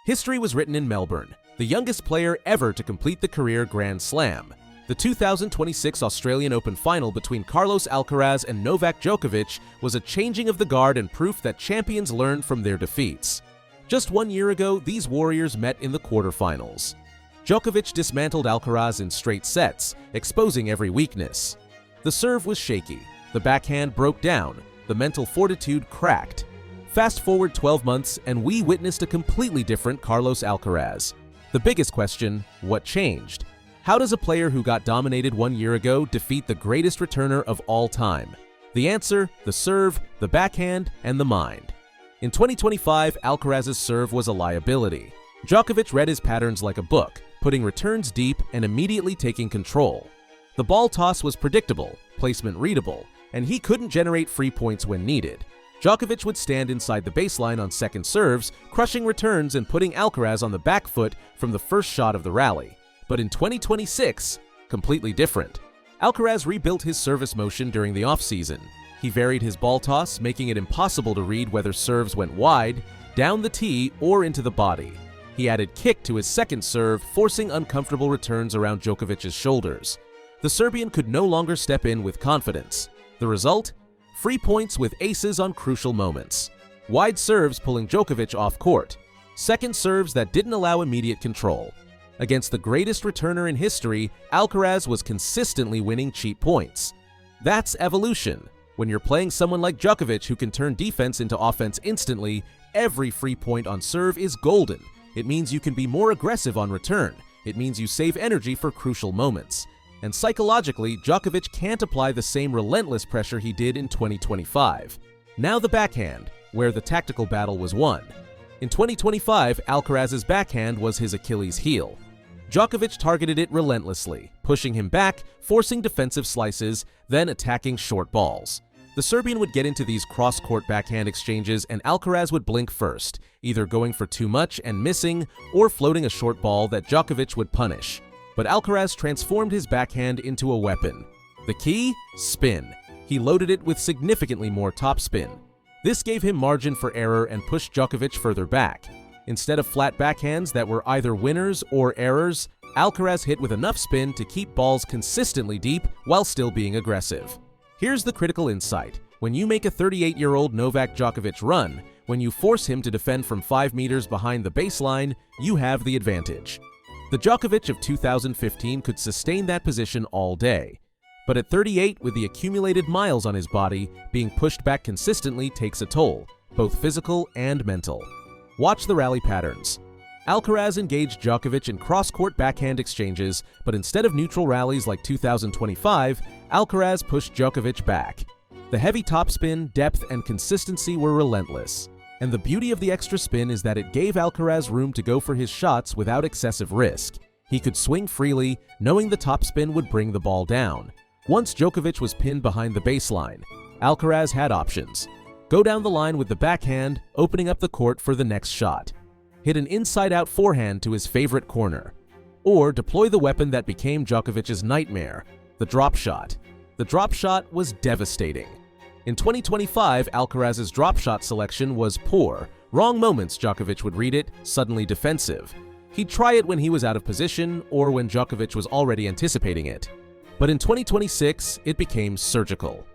History was written in Melbourne, the youngest player ever to complete the career Grand Slam. The 2026 Australian Open final between Carlos Alcaraz and Novak Djokovic was a changing of the guard and proof that champions learn from their defeats. Just 1 year ago, these warriors met in the quarterfinals. Djokovic dismantled Alcaraz in straight sets, exposing every weakness. The serve was shaky, the backhand broke down, the mental fortitude cracked. Fast forward 12 months and we witnessed a completely different Carlos Alcaraz. The biggest question, what changed? How does a player who got dominated 1 year ago defeat the greatest returner of all time? The answer, the serve, the backhand, and the mind. In 2025, Alcaraz's serve was a liability. Djokovic read his patterns like a book, putting returns deep and immediately taking control. The ball toss was predictable, placement readable, and he couldn't generate free points when needed. Djokovic would stand inside the baseline on second serves, crushing returns and putting Alcaraz on the back foot from the first shot of the rally. But in 2026, completely different. Alcaraz rebuilt his service motion during the offseason. He varied his ball toss, making it impossible to read whether serves went wide, down the tee, or into the body. He added kick to his second serve, forcing uncomfortable returns around Djokovic's shoulders. The Serbian could no longer step in with confidence. The result? Free points with aces on crucial moments. Wide serves pulling Djokovic off court. Second serves that didn't allow immediate control. Against the greatest returner in history, Alcaraz was consistently winning cheap points. That's evolution. When you're playing someone like Djokovic who can turn defense into offense instantly, every free point on serve is golden. It means you can be more aggressive on return. It means you save energy for crucial moments. And psychologically, Djokovic can't apply the same relentless pressure he did in 2025. Now the backhand, where the tactical battle was won. In 2025, Alcaraz's backhand was his Achilles heel. Djokovic targeted it relentlessly, pushing him back, forcing defensive slices, then attacking short balls. The Serbian would get into these cross-court backhand exchanges and Alcaraz would blink first, either going for too much and missing or floating a short ball that Djokovic would punish. But Alcaraz transformed his backhand into a weapon. The key? Spin. He loaded it with significantly more topspin. This gave him margin for error and pushed Djokovic further back. Instead of flat backhands that were either winners or errors, Alcaraz hit with enough spin to keep balls consistently deep while still being aggressive. Here's the critical insight. When you make a 38-year-old Novak Djokovic run, when you force him to defend from 5 meters behind the baseline, you have the advantage. The Djokovic of 2015 could sustain that position all day. But at 38, with the accumulated miles on his body, being pushed back consistently takes a toll, both physical and mental. Watch the rally patterns. Alcaraz engaged Djokovic in cross-court backhand exchanges, but instead of neutral rallies like 2025, Alcaraz pushed Djokovic back. The heavy topspin, depth, and consistency were relentless. And the beauty of the extra spin is that it gave Alcaraz room to go for his shots without excessive risk. He could swing freely, knowing the topspin would bring the ball down. Once Djokovic was pinned behind the baseline, Alcaraz had options. Go down the line with the backhand, opening up the court for the next shot. Hit an inside-out forehand to his favorite corner. Or deploy the weapon that became Djokovic's nightmare, the drop shot. The drop shot was devastating. In 2025, Alcaraz's drop shot selection was poor. Wrong moments, Djokovic would read it, suddenly defensive. He'd try it when he was out of position or when Djokovic was already anticipating it. But in 2026, it became surgical.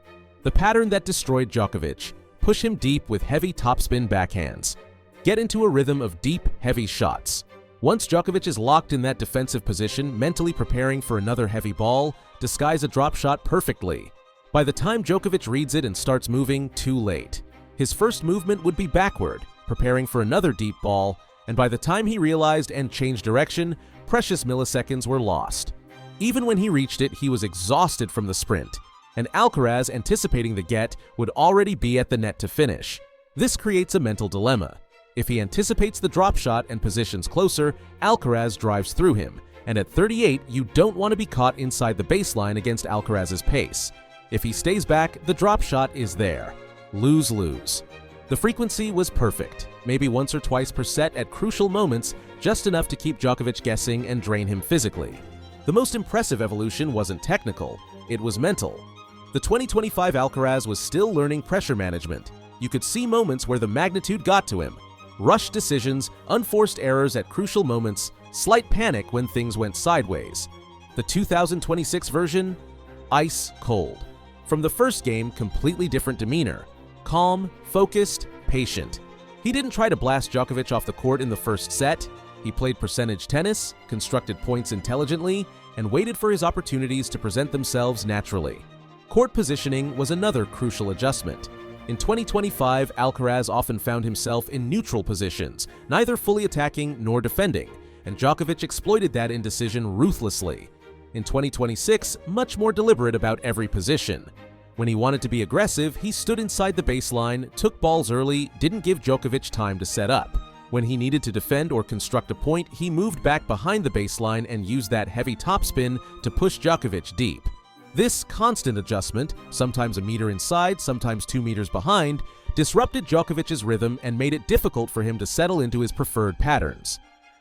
The pattern that destroyed Djokovic: push him deep with heavy topspin backhands. Get into a rhythm of deep, heavy shots. Once Djokovic is locked in that defensive position, mentally preparing for another heavy ball, disguise a drop shot perfectly. By the time Djokovic reads it and starts moving, too late. His first movement would be backward, preparing for another deep ball, and by the time he realized and changed direction, precious milliseconds were lost. Even when he reached it, he was exhausted from the sprint, and Alcaraz, anticipating the get, would already be at the net to finish. This creates a mental dilemma. If he anticipates the drop shot and positions closer, Alcaraz drives through him, and at 38, you don't want to be caught inside the baseline against Alcaraz's pace. If he stays back, the drop shot is there. Lose-lose. The frequency was perfect, maybe once or twice per set at crucial moments, just enough to keep Djokovic guessing and drain him physically. The most impressive evolution wasn't technical, it was mental. The 2025 Alcaraz was still learning pressure management. You could see moments where the magnitude got to him. rushed decisions, unforced errors at crucial moments, slight panic when things went sideways. The 2026 version? Ice cold. From the first game, completely different demeanor. Calm, focused, patient. He didn't try to blast Djokovic off the court in the first set. He played percentage tennis, constructed points intelligently, and waited for his opportunities to present themselves naturally. Court positioning was another crucial adjustment. In 2025, Alcaraz often found himself in neutral positions, neither fully attacking nor defending, and Djokovic exploited that indecision ruthlessly. In 2026, much more deliberate about every position. When he wanted to be aggressive, he stood inside the baseline, took balls early, didn't give Djokovic time to set up. When he needed to defend or construct a point, he moved back behind the baseline and used that heavy topspin to push Djokovic deep. This constant adjustment, sometimes a meter inside, sometimes 2 meters behind, disrupted Djokovic's rhythm and made it difficult for him to settle into his preferred patterns.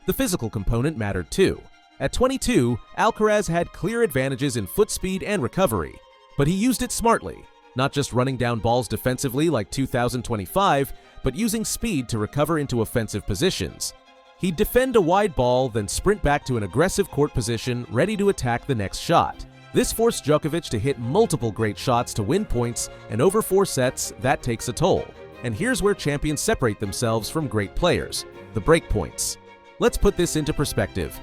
The physical component mattered too. At 22, Alcaraz had clear advantages in foot speed and recovery, but he used it smartly, not just running down balls defensively like 2025, but using speed to recover into offensive positions. He'd defend a wide ball, then sprint back to an aggressive court position, ready to attack the next shot. This forced Djokovic to hit multiple great shots to win points, and over 4 sets, that takes a toll. And here's where champions separate themselves from great players: the break points. Let's put this into perspective.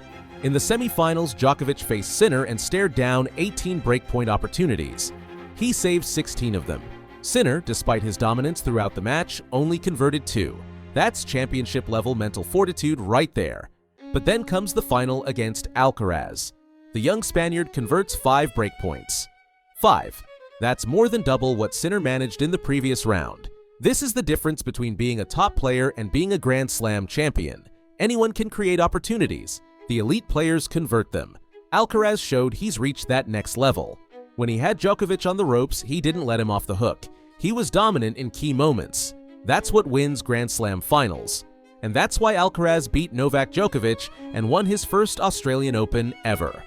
In the semifinals, Djokovic faced Sinner and stared down 18 breakpoint opportunities. He saved 16 of them. Sinner, despite his dominance throughout the match, only converted 2. That's championship-level mental fortitude right there. But then comes the final against Alcaraz. The young Spaniard converts 5 breakpoints. 5. That's more than double what Sinner managed in the previous round. This is the difference between being a top player and being a Grand Slam champion. Anyone can create opportunities. The elite players convert them. Alcaraz showed he's reached that next level. When he had Djokovic on the ropes, he didn't let him off the hook. He was dominant in key moments. That's what wins Grand Slam finals. And that's why Alcaraz beat Novak Djokovic and won his first Australian Open ever.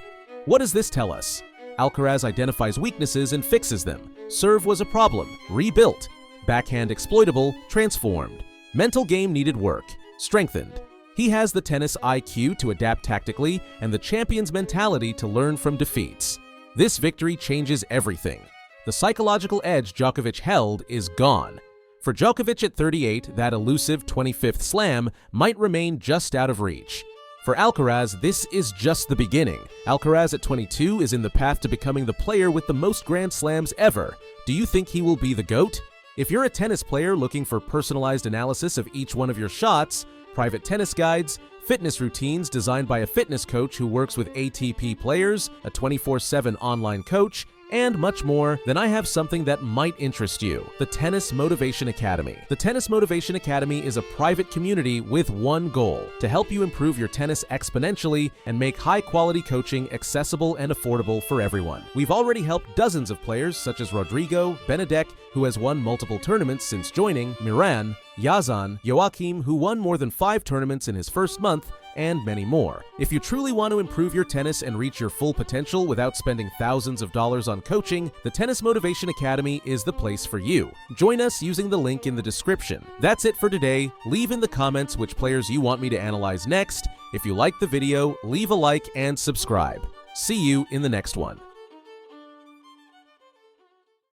What does this tell us? Alcaraz identifies weaknesses and fixes them. Serve was a problem, rebuilt. Backhand exploitable, transformed. Mental game needed work, strengthened. He has the tennis IQ to adapt tactically and the champion's mentality to learn from defeats. This victory changes everything. The psychological edge Djokovic held is gone. For Djokovic at 38, that elusive 25th slam might remain just out of reach. For Alcaraz, this is just the beginning. Alcaraz at 22 is in the path to becoming the player with the most Grand Slams ever. Do you think he will be the GOAT? If you're a tennis player looking for personalized analysis of each one of your shots, private tennis guides, fitness routines designed by a fitness coach who works with ATP players, a 24/7 online coach, and much more, then I have something that might interest you: the Tennis Motivation Academy. The Tennis Motivation Academy is a private community with one goal: to help you improve your tennis exponentially and make high-quality coaching accessible and affordable for everyone. We've already helped dozens of players such as Rodrigo, Benedek, who has won multiple tournaments since joining, Miran, Yazan, Joachim, who won more than 5 tournaments in his first month, and many more. If you truly want to improve your tennis and reach your full potential without spending thousands of dollars on coaching, the Tennis Motivation Academy is the place for you. Join us using the link in the description. That's it for today. Leave in the comments which players you want me to analyze next. If you liked the video, leave a like and subscribe. See you in the next one.